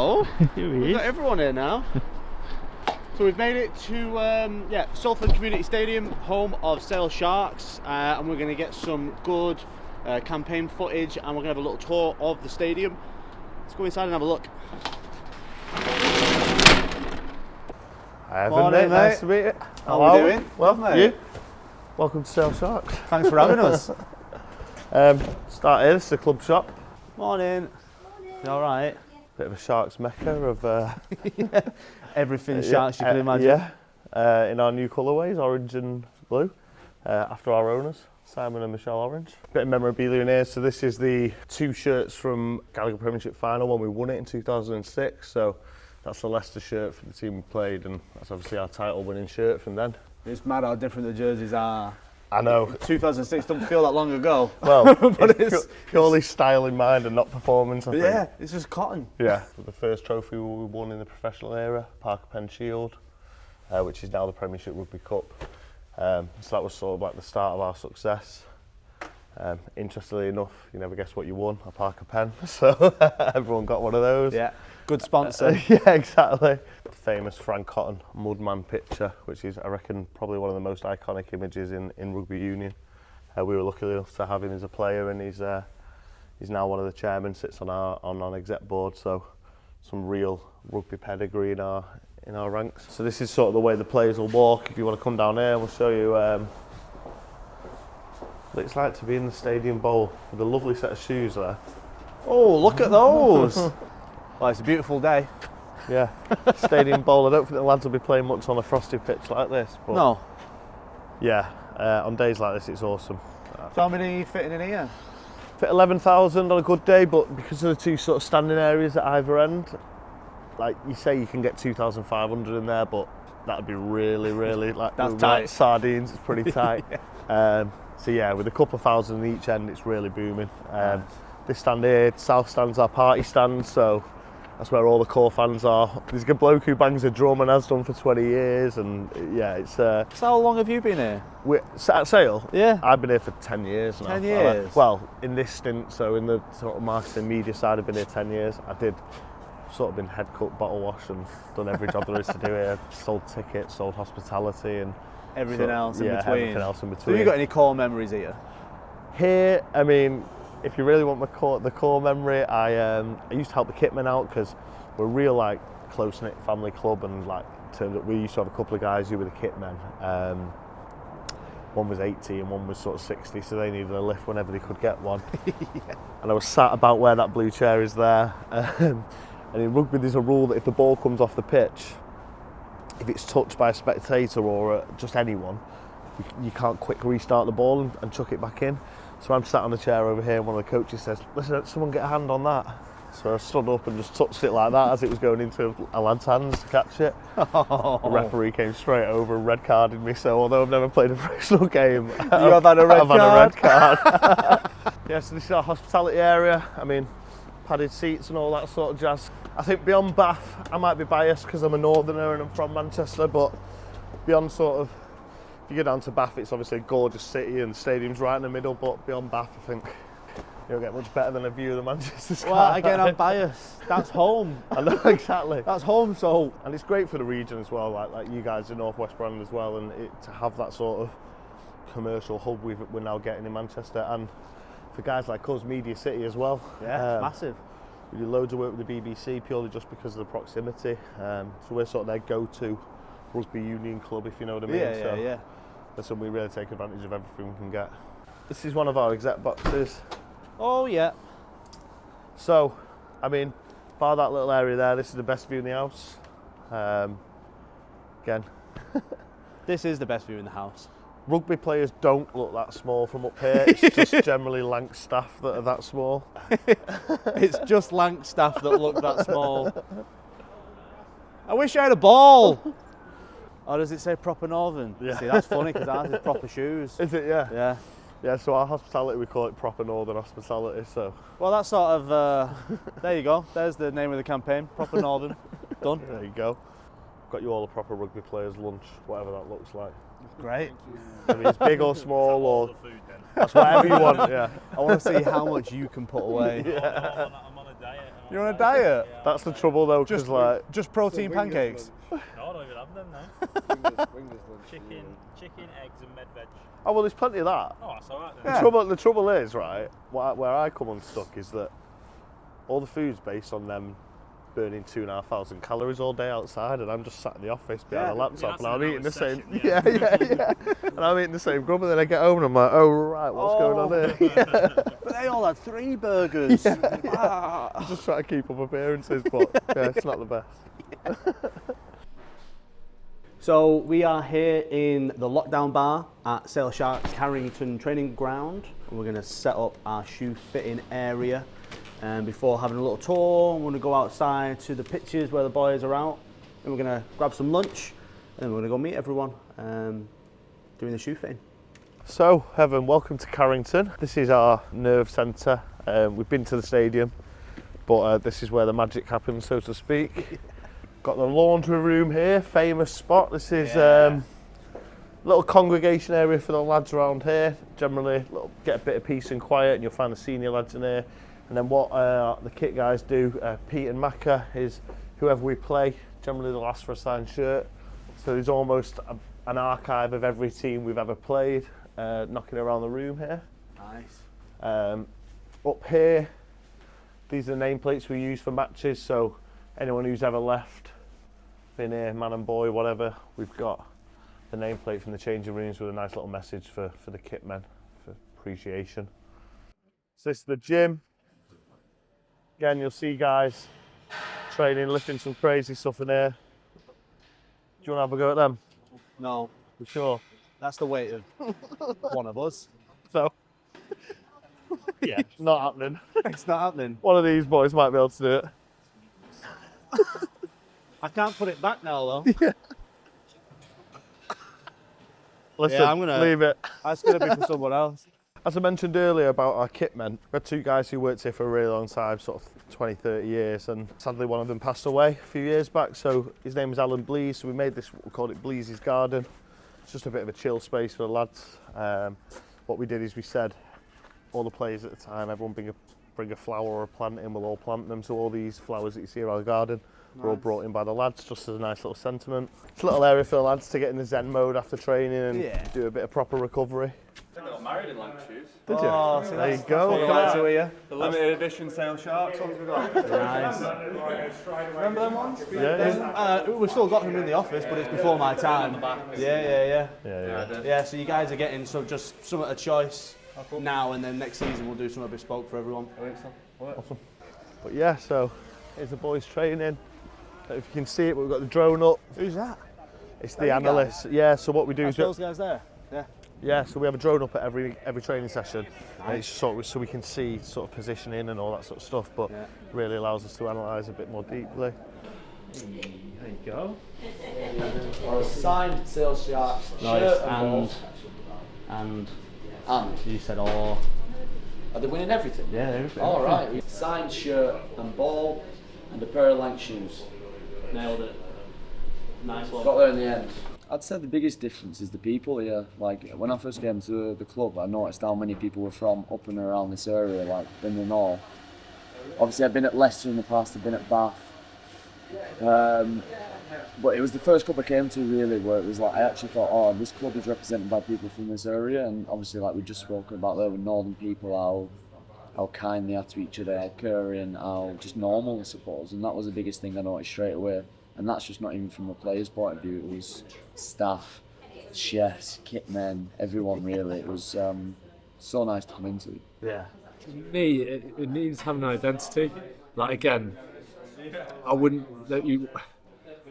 Hello. We've got is. everyone here now. So we've made it to Salford Community Stadium, home of Sale Sharks, and we're going to get some good campaign footage, and we're going to have a little tour of the stadium. Let's go inside and have a look. Morning, mate. Nice to meet you. How are we doing? Well, mate. you? Welcome to Sale Sharks. Thanks for having us. Start here. This is the club shop. Morning. You all right? Bit of a Sharks mecca of Everything Sharks you can imagine. Yeah. In our new colourways, orange and blue, after our owners, Simon and Michelle Orange. Bit of memorabilia in here. So this is the 2 shirts from Gallagher Premiership final when we won it in 2006. So that's the Leicester shirt for the team we played, and that's obviously our title winning shirt from then. It's mad how different the jerseys are. I know. 2006 doesn't feel that long ago. Well, but it's purely style in mind and not performance, I think. Yeah, it's just cotton. Yeah. The first trophy we won in the professional era, Parker Pen Shield, which is now the Premiership Rugby Cup. So that was sort of like the start of our success. Interestingly enough, you never guess what you won, a Parker Pen. So everyone got one of those. Yeah, good sponsor. Yeah, exactly. The famous Frank Cotton Mudman picture, which is, I reckon, probably one of the most iconic images in rugby union. We were lucky enough to have him as a player, and he's now one of the chairmen, sits on our exec board. So some real rugby pedigree in our ranks. So this is sort of the way the players will walk. If you want to come down here, we'll show you what it's like to be in the Stadium Bowl with a lovely set of shoes there. Oh, look at those! Well, it's a beautiful day. Yeah, Stadium Bowl. I don't think the lads will be playing much on a frosty pitch like this. But No. yeah, on days like this, it's awesome. So how many fitting in here? Fit 11,000 on a good day, but because of the 2 sort of standing areas at either end, like you say, you can get 2,500 in there, but that'd be really, really like That's like tight. sardines. It's pretty tight. Yeah. So yeah, with a couple of thousand in each end, it's really booming. This stand here, South stand's our party stand, so that's where all the core fans are. There's a bloke who bangs a drum and has done for 20 years, and yeah, it's. So how long have you been here? We're at Sale? Yeah. I've been here for 10 years now. 10 years? Well, in this stint, so in the sort of marketing media side, I've been here 10 years. I did sort of been head cook, bottle wash, and done every job there is to do here. Sold tickets, sold hospitality, and Everything else in between? Everything else in between. So have you got any core memories here? Here, I mean, if you really want the core memory, I used to help the kitmen out because we're a real like close-knit family club, and like in terms of, we used to have a couple of guys who were the kitmen. One was 80 and one was sort of 60, so they needed a lift whenever they could get one. Yeah. And I was sat about where that blue chair is there. And in rugby there's a rule that if the ball comes off the pitch, if it's touched by a spectator or just anyone, you can't quick restart the ball and chuck it back in. So I'm sat on the chair over here, and one of the coaches says, "Listen, someone get a hand on that." So I stood up and just touched it like that as it was going into a lad's hands to catch it. Oh. The referee came straight over and red carded me, so although I've never played a professional game, I've had a red card. Yeah, so this is our hospitality area. I mean, padded seats and all that sort of jazz. I think beyond Bath, I might be biased because I'm a northerner and I'm from Manchester, but beyond sort of, if you go down to Bath, it's obviously a gorgeous city and the stadium's right in the middle, but beyond Bath, I think you don't get much better than a view of the Manchester sky. Well, again, I'm biased. That's home. I know, exactly. That's home, so... And it's great for the region as well, like you guys in North West Brand as well, and to have that sort of commercial hub we're now getting in Manchester, and for guys like us, Media City as well. Yeah, it's massive. We do loads of work with the BBC purely just because of the proximity. So we're sort of their go-to rugby union club, if you know what I mean. Yeah. So we really take advantage of everything we can get. This is one of our exec boxes. Oh yeah. So, I mean, bar that little area there, this is the best view in the house. Again. This is the best view in the house. Rugby players don't look that small from up here. It's just generally LANX staff that are that small. It's just LANX staff that look that small. I wish I had a ball. Or does it say proper Northern? Yeah. See, that's funny because ours is proper shoes. Is it? Yeah. Yeah. Yeah, so our hospitality, we call it proper Northern hospitality, so. Well, that's sort of, there you go. There's the name of the campaign, proper Northern. Done. There you go. Got you all a proper rugby players lunch, whatever that looks like. Great. I mean, it's big or small or that's whatever you want. Yeah. I want to see how much you can put away. I'm on a diet. You're on a diet? That's the trouble though, because like... Just protein pancakes? No, I don't even have them now. Chicken, eggs and med veg. Oh, well, there's plenty of that. Oh, that's alright then. Yeah. The trouble is, right, where I come unstuck is that all the food's based on them burning 2,500 calories all day outside, and I'm just sat in the office behind a laptop, and I'm eating the same. Yeah. And I'm eating the same grub, and then I get home and I'm like, oh right, what's going on here? But they all had 3 burgers. I'm just trying to keep up appearances, but yeah, it's not the best. So we are here in the lockdown bar at Sale Sharks Carrington Training Ground, and we're going to set up our shoe fitting area. And before having a little tour, we're going to go outside to the pitches where the boys are out, and we're going to grab some lunch, and then we're going to go meet everyone doing the shoe fitting. So, Evan, welcome to Carrington. This is our nerve centre. We've been to the stadium, but this is where the magic happens, so to speak. Got the laundry room here, famous spot. This is little congregation area for the lads around here. Generally, get a bit of peace and quiet, and you'll find the senior lads in here. And then what the kit guys do, Pete and Macca, is whoever we play, generally they'll ask for a signed shirt. So there's almost an archive of every team we've ever played, knocking around the room here. Nice. Up here, these are the nameplates we use for matches, so anyone who's ever left, been here, man and boy, whatever, we've got the nameplate from the changing rooms with a nice little message for the kit men, for appreciation. So this is the gym. Again, you'll see guys training, lifting some crazy stuff in here. Do you want to have a go at them? No. For sure. That's the weight of one of us. So, yeah, not happening. It's not happening. One of these boys might be able to do it. I can't put it back now though. Yeah. Listen, Yeah, I'm gonna leave it. That's going to be for someone else. As I mentioned earlier about our kit men, we had 2 guys who worked here for a really long time, sort of 20, 30 years, and sadly one of them passed away a few years back. So his name is Alan Blease, so we made this, we called it Blease's Garden. It's just a bit of a chill space for the lads. What we did is we said, all the players at the time, everyone bring a flower or a plant in, we'll all plant them. So all these flowers that you see around the garden were all brought in by the lads, just as a nice little sentiment. It's a little area for the lads to get in the zen mode after training and do a bit of proper recovery. I got married in LANX shoes. Did you? Oh, so There you go. Look at that. You. The limited edition Sale Sharks ones we got. Nice. Remember them ones? Yeah. We've still got them in the office, but it's before my time. Yeah. Yeah, so you guys are getting just some at a choice now, and then next season we'll do something bespoke for everyone. Awesome. But yeah, so here's the boys training. Don't know if you can see it, but we've got the drone up. Who's that? It's the analysts. Yeah, so what we do is Those guys there. Yeah. so we have a drone up at every training session. And it's so we can see sort of positioning and all that sort of stuff, but really allows us to analyse a bit more deeply. There you go. Signed Sale Sharks Nice. shirt and And you said, oh. are they winning everything? Yeah, everything. All right. Signed shirt and ball and a pair of LANX shoes. Nailed it. Nice one. Got there in the end. I'd say the biggest difference is the people here. Like when I first came to the club, I noticed how many people were from up and around this area, like in the north. Obviously, I've been at Leicester in the past. I've been at Bath. But it was the first club I came to really where it was like I actually thought, oh, this club is represented by people from this area, and obviously like we just spoken about there with northern people, how kind they are to each other, how caring, how just normal I suppose, and that was the biggest thing I noticed straight away. And that's just not even from a player's point of view, it was staff, chefs, kit men, everyone really. It was so nice to come into. Yeah. For me, it needs having an identity. Like again, I wouldn't let you.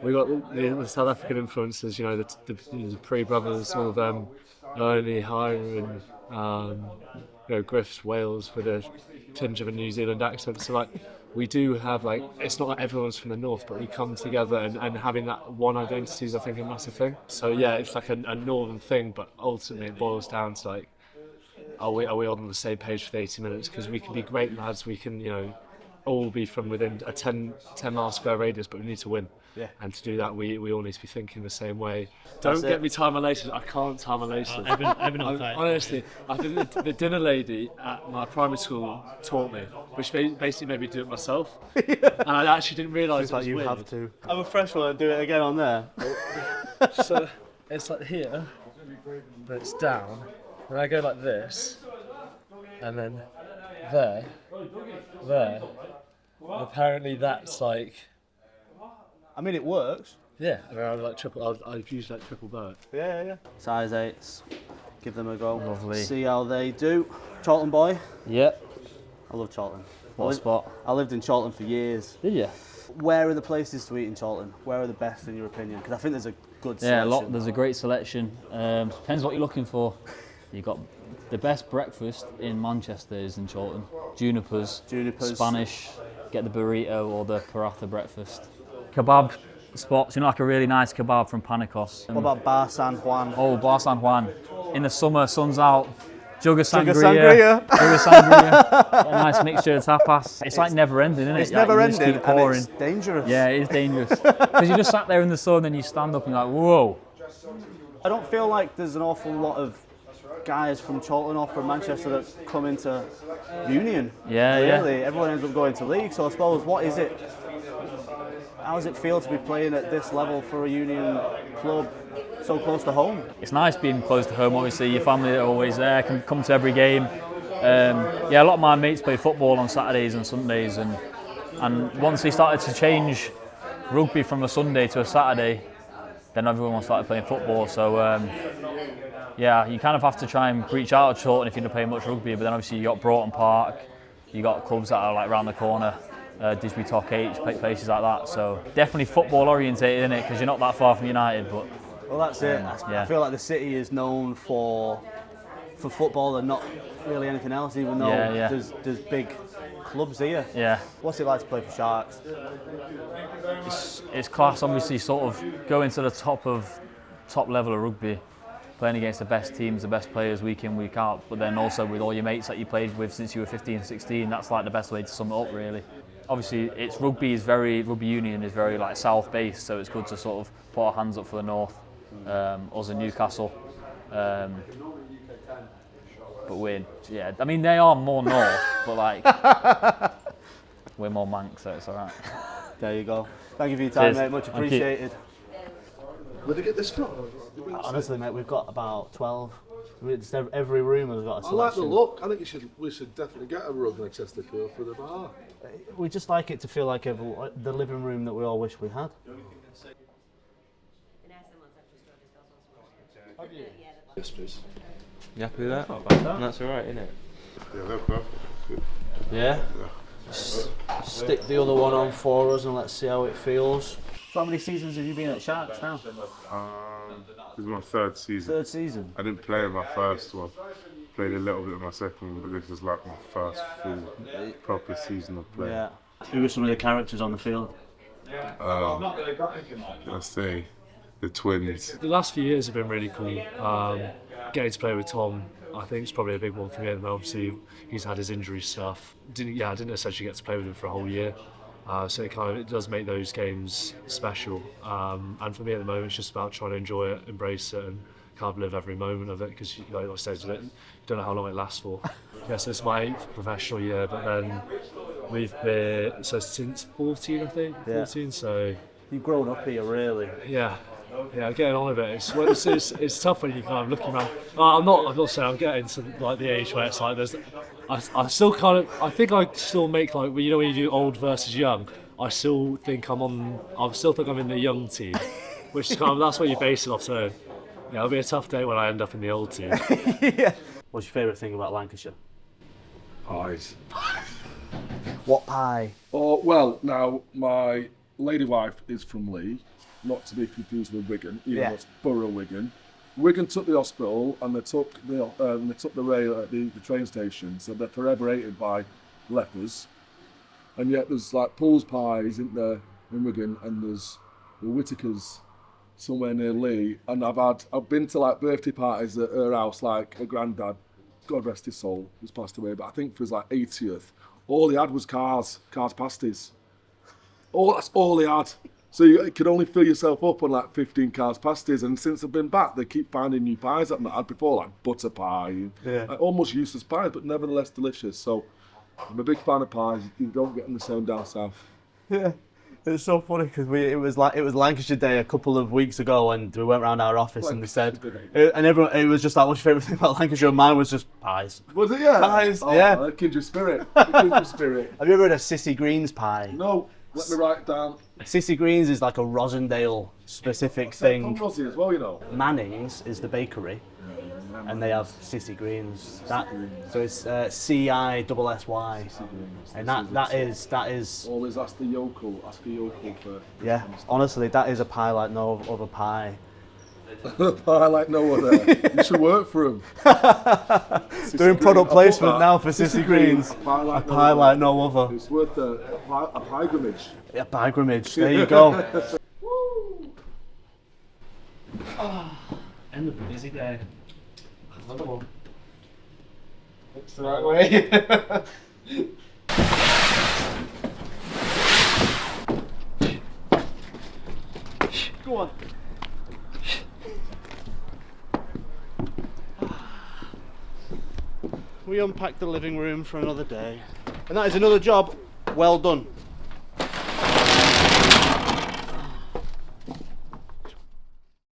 We got the South African influences, you know, the Pre brothers, all of them, Ernie, Hiram, Griffiths, Wales with a tinge of a New Zealand accent. So like, we do have like, it's not like everyone's from the north, but we come together and having that one identity is I think a massive thing. So yeah, it's like a northern thing, but ultimately it boils down to like, are we all on the same page for the 80 minutes? Because we can be great lads, we can, all be from within a 10 mile square radius, but we need to win. Yeah. And to do that, we all need to be thinking the same way. Don't get me time my laces. I can't time my laces. Honestly, I think the dinner lady at my primary school taught me, which basically made me do it myself. And I actually didn't realise It's it like was you weird. have to. I'm a fresh one and do it again on there. So it's like here, but it's down. And I go like this, and then there. Apparently that's like, I mean, it works. yeah. I mean, I've used like triple bow. Yeah. Size 8s. Give them a go. Lovely. See how they do. Charlton boy. Yep. I love Charlton. What spot? I lived in Charlton for years. Did you? Where are the places to eat in Charlton? Where are the best in your opinion? Because I think there's a good Yeah, selection. there's a great selection. Depends what you're looking for. You got the best breakfast in Manchester is in Charlton. Junipers. Spanish. Get the burrito or the paratha breakfast. Kebab spots. You know, like a really nice kebab from Panicos. What about Bar San Juan? Oh, Bar San Juan. In the summer, sun's out. Jug of sangria. Jug of sangria. Get a nice mixture of tapas. It's like never ending, isn't it? It's never You just ending keep pouring. and it's dangerous. Yeah, it is dangerous. Because you just sat there in the sun and you stand up and you're like, whoa. I don't feel like there's an awful lot of guys from Charlton or from Manchester that come into Union. Yeah, really. Everyone ends up going to league. So I suppose, what is it? How does it feel to be playing at this level for a Union club so close to home? It's nice being close to home, obviously. Your family are always there, can come to every game. Yeah, a lot of my mates play football on Saturdays and Sundays, and once they started to change rugby from a Sunday to a Saturday, then everyone started playing football. So yeah, you kind of have to try and reach out to Charlton if you're going to play much rugby, but then obviously you got Broughton Park, you got clubs that are like round the corner, Disbury Tock H, places like that. So definitely football orientated, isn't it? Because you're not that far from United, but well, that's it. Yeah. I feel like the city is known for football and not really anything else, even though there's big clubs here. Yeah. What's it like to play for Sharks? It's class, obviously, sort of going to the top level of rugby, playing against the best teams, the best players week in, week out, but then also with all your mates that you played with since you were 15, 16, that's like the best way to sum it up, really. Obviously, rugby union is very like south based, so it's good to sort of put our hands up for the north. Us in Newcastle, but I mean they are more north, but like we're more Manx, so it's all right. There you go. Thank you for your time, Cheers. mate. Much appreciated. Where did they get this from? Honestly, mate, we've got about 12. Just every room has got a I like selection. the look. I think we should definitely get a rug and a Chesterfield for the bar. We just like it to feel like the living room that we all wish we had. Yes, please. You happy with that? That's alright, isn't it? Yeah, they're perfect. Good. Yeah? Stick the other one on for us and let's see how it feels. So how many seasons have you been at Sharks now? This is my third season. Third season? I didn't play in my first one. Played a little bit in my second one, but this is like my first full proper season of play. Yeah. Who are some of the characters on the field? Let's say the twins. The last few years have been really cool. Getting to play with Tom, I think it's probably a big one for me. And obviously, he's had his injury stuff. I didn't essentially get to play with him for a whole year. So it does make those games special. And for me at the moment, it's just about trying to enjoy it, embrace it, and kind of live every moment of it. Because like I said, you don't know how long it lasts for. Yes, it's my 8th professional year, but then we've been since 14, I think. 14. So you've grown up here, really. Yeah, getting on with it. It's tough when you kind of looking around. I'm not saying I'm getting to like the age where it's like there's. I still kind of. I think I still make like when you do old versus young. I still think I'm in the young team, which is kind of that's what you base it off. So yeah, it'll be a tough day when I end up in the old team. Yeah. What's your favourite thing about Lancashire? Pies. What pie? Oh, well, now, my lady wife is from Lee, not to be confused with Wigan, even though it's Borough Wigan. Wigan took the hospital and they took the rail at the train station, so they're forever hated by lepers. And yet there's like Paul's Pies in Wigan, and there's the Whitakers somewhere near Lee. And I've been to like birthday parties at her house, like her granddad, God rest his soul, who's passed away, but I think for his like 80th, all he had was cars pasties. That's all he had. So you could only fill yourself up on like 15 cars pasties, and since I've been back, they keep finding new pies that I've not had before, like butter pie, like almost useless pies, but nevertheless delicious. So I'm a big fan of pies. You don't get them the same down south. Yeah. It's so funny because it was Lancashire Day a couple of weeks ago, and we went round our office and we said, and everyone, it was just like, what's your favourite thing about Lancashire? Mine was just pies. Was it? Yeah. Pies. Oh, yeah. Kindred spirit. Kindred spirit. Have you ever had a Sissy Greens pie? No. Let me write it down. Sissy Greens is like a Rosendale specific thing. From Rosie as well, you know. Manning's is the bakery, and they have Sissy Greens. So it's CISSY, and that is. Always ask the yokel. Ask a yokel for. Yeah, honestly, that is a pie like no other pie. A pie like no other. You should work for him. Doing product placement now for Sissy Greens. A pie like no other. It's worth a pilgrimage. A pilgrimage. There you go. End of a busy day. Another one. Looks the right way. Go on. We unpacked the living room for another day, and that is another job well done.